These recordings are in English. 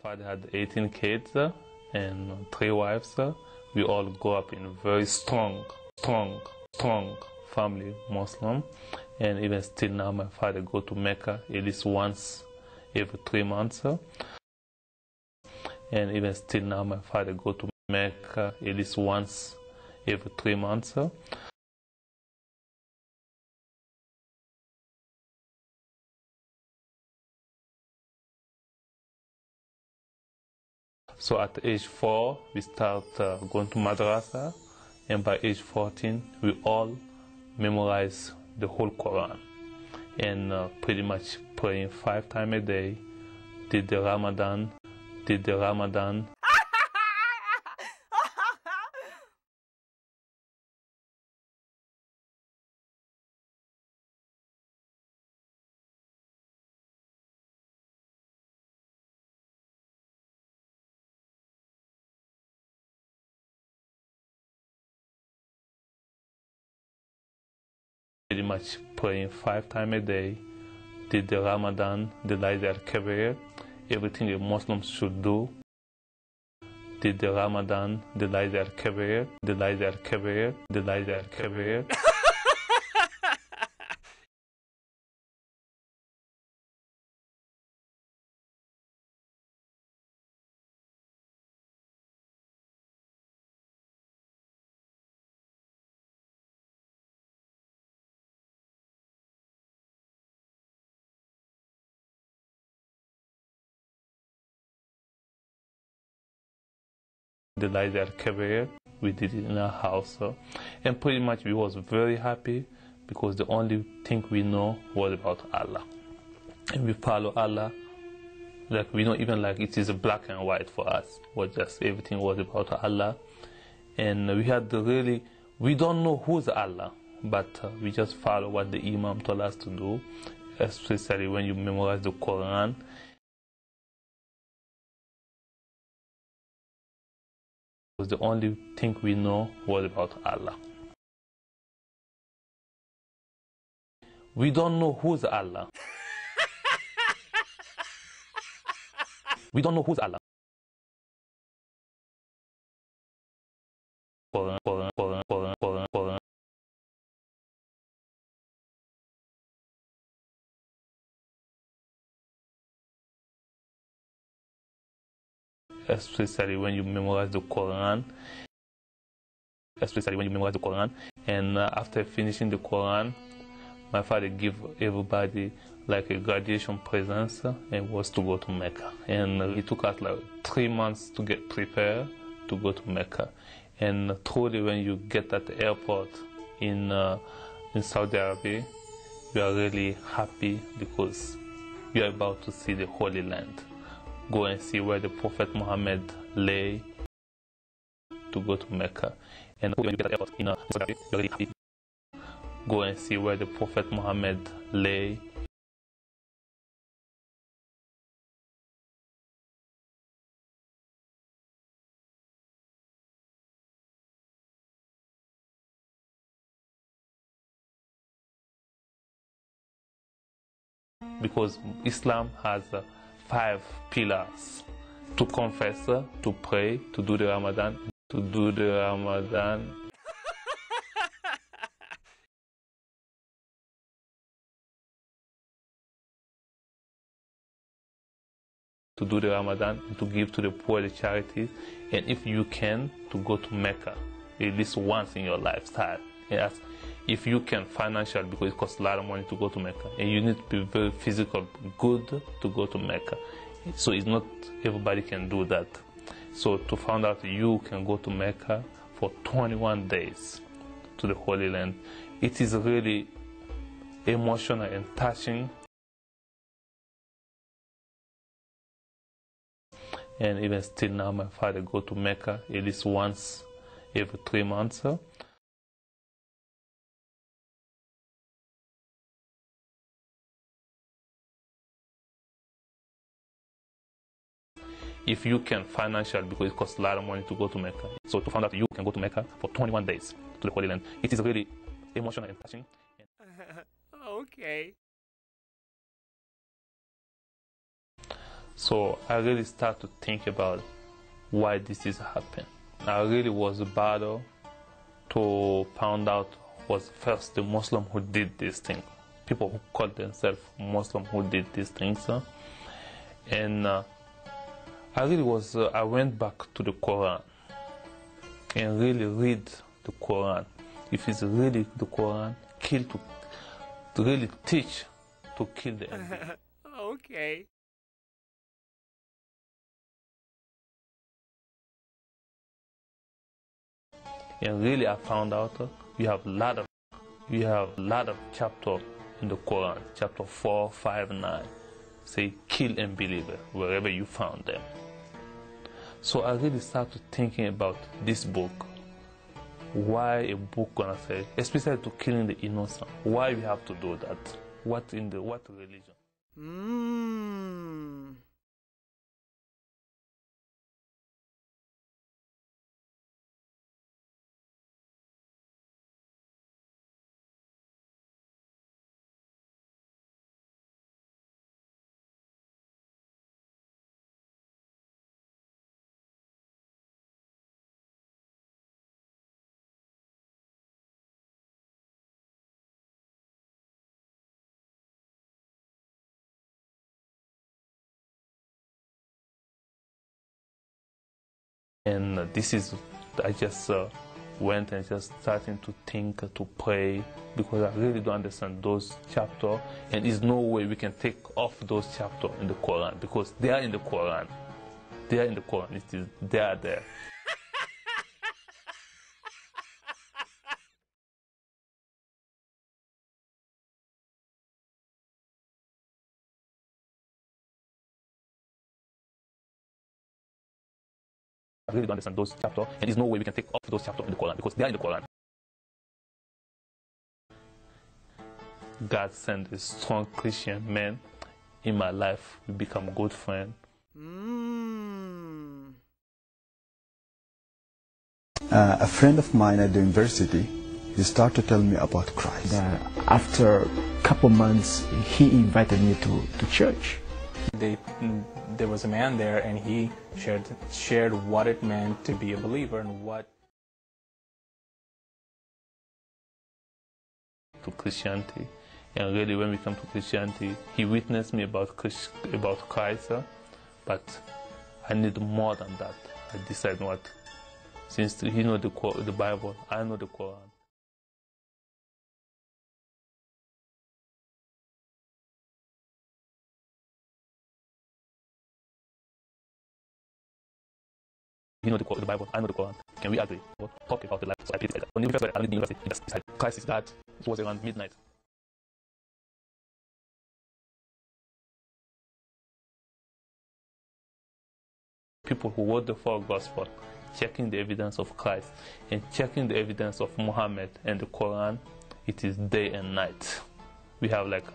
father had 18 kids and 3 wives. We all grew up in a very strong family, Muslim. And even still now, my father go to Mecca at least once every 3 months. And even still now, my father go to Mecca at least once every 3 months. So at age 4, we start going to madrasa, and by age 14, we all memorize the whole Quran, and pretty much praying 5 times a day, did the Ramadan. Pretty much praying 5 times a day, did the Ramadan, the Layl al-Kabir, everything a Muslim should do, did the Ramadan, the Layl al-Kabir, the Layl al-Kabir, the Layl al-Kabir. The Layl al-Kabir, we did it in our house, and pretty much we was very happy because the only thing we know was about Allah, and we follow Allah like we know, even like it is black and white for us, was just everything was about Allah. And we had we don't know who's Allah, but we just follow what the Imam told us to do, especially when you memorize the Quran. The only thing we know was about Allah. We don't know who's Allah. We don't know who's Allah. Especially when you memorize the Quran, and after finishing the Quran, my father gave everybody like a graduation present, and was to go to Mecca. And it took us like 3 months to get prepared to go to Mecca. And truly, when you get at the airport in Saudi Arabia, you are really happy because you are about to see the Holy Land. Go and see where the Prophet Muhammad lay to go to Mecca. And when you get at the airport in Saudi Arabia, you're really happy. Go and see where the Prophet Muhammad lay. Because Islam has 5 pillars: to confess, to pray, to do the Ramadan, to do the Ramadan. To do the Ramadan, to give to the poor, the charities, and if you can, to go to Mecca at least once in your lifetime. Yes, if you can financially, because it costs a lot of money to go to Mecca, and you need to be very physical good to go to Mecca. So it's not everybody can do that. So to find out you can go to Mecca for 21 days to the Holy Land, it is really emotional and touching. And even still now, my father go to Mecca at least once every 3 months. If you can financially, because it costs a lot of money to go to Mecca. So to find out you can go to Mecca for 21 days to the Holy Land, it is really emotional and touching. Okay. So I really start to think about why this is happening. I really was a battle to find out was first the Muslim who did this thing. People who call themselves Muslim who did these things. And I went back to the Quran and really read the Quran. If it's really the Quran, to really teach to kill the enemy. Okay. And really, I found out you have a lot of chapters in the Quran, chapter 4, 5, 9, say kill unbeliever wherever you found them. So I really started thinking about this book. Why a book gonna say, especially to killing the innocent? Why we have to do that? What religion? And I just went and just starting to think, to pray, because I really don't understand those chapters, and there's no way we can take off those chapters in the Quran, because they are in the Quran. They are in the Quran. They are there. I really don't understand those chapters, and there's no way we can take off those chapters in the Quran, because they are in the Quran. God sent a strong Christian man in my life. We become good friends. A friend of mine at the university, he started to tell me about Christ. After a couple months, he invited me to church. There was a man there, and he shared what it meant to be a believer and what. To Christianity, and really when we come to Christianity, he witnessed me about Christ, but I need more than that. I decided what, since he know the Bible, I know the Quran. You know the Bible, I know the Quran. Can we agree? We'll talk about the life. So I played that. When you first I lived in university, Christ is God. It was around midnight. People who wrote the four Gospels, checking the evidence of Christ and checking the evidence of Muhammad and the Quran, it is day and night. We have like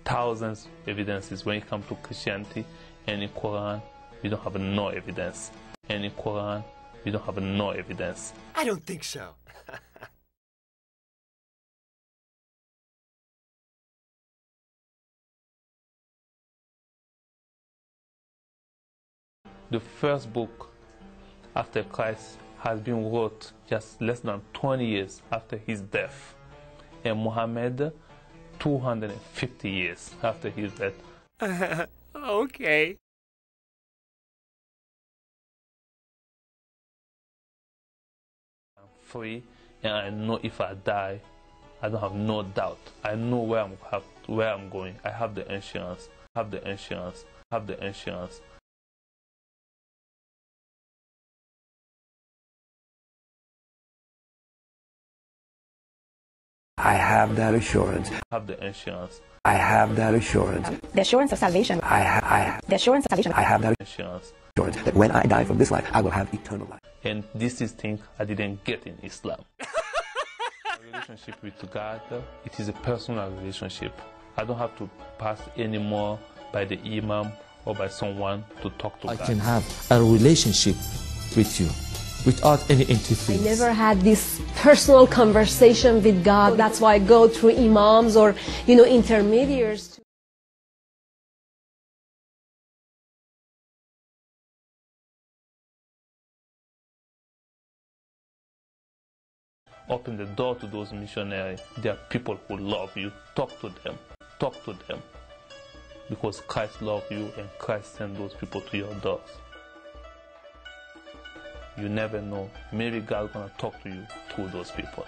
thousands of evidences when it comes to Christianity, and in Quran, we don't have no evidence. And in Quran, we don't have no evidence. I don't think so. The first book after Christ has been wrote just less than 20 years after his death, and Muhammad 250 years after his death. Okay. Free, and I know if I die, I don't have no doubt. I know where I'm going. I have the insurance. Have the insurance. Have the insurance. I have that assurance. Have the insurance. I have that assurance. The assurance of salvation. The assurance of salvation. I have that Insurance. assurance that when I die from this life, I will have eternal life. And this is thing I didn't get in Islam. A relationship with God, it is a personal relationship. I don't have to pass anymore by the imam or by someone to talk to God. I can have a relationship with you without any interference. I never had this personal conversation with God. That's why I go through imams or, intermediaries. Open the door to those missionaries. There are people who love you. Talk to them. Talk to them. Because Christ loves you and Christ sent those people to your doors. You never know. Maybe God's going to talk to you through those people.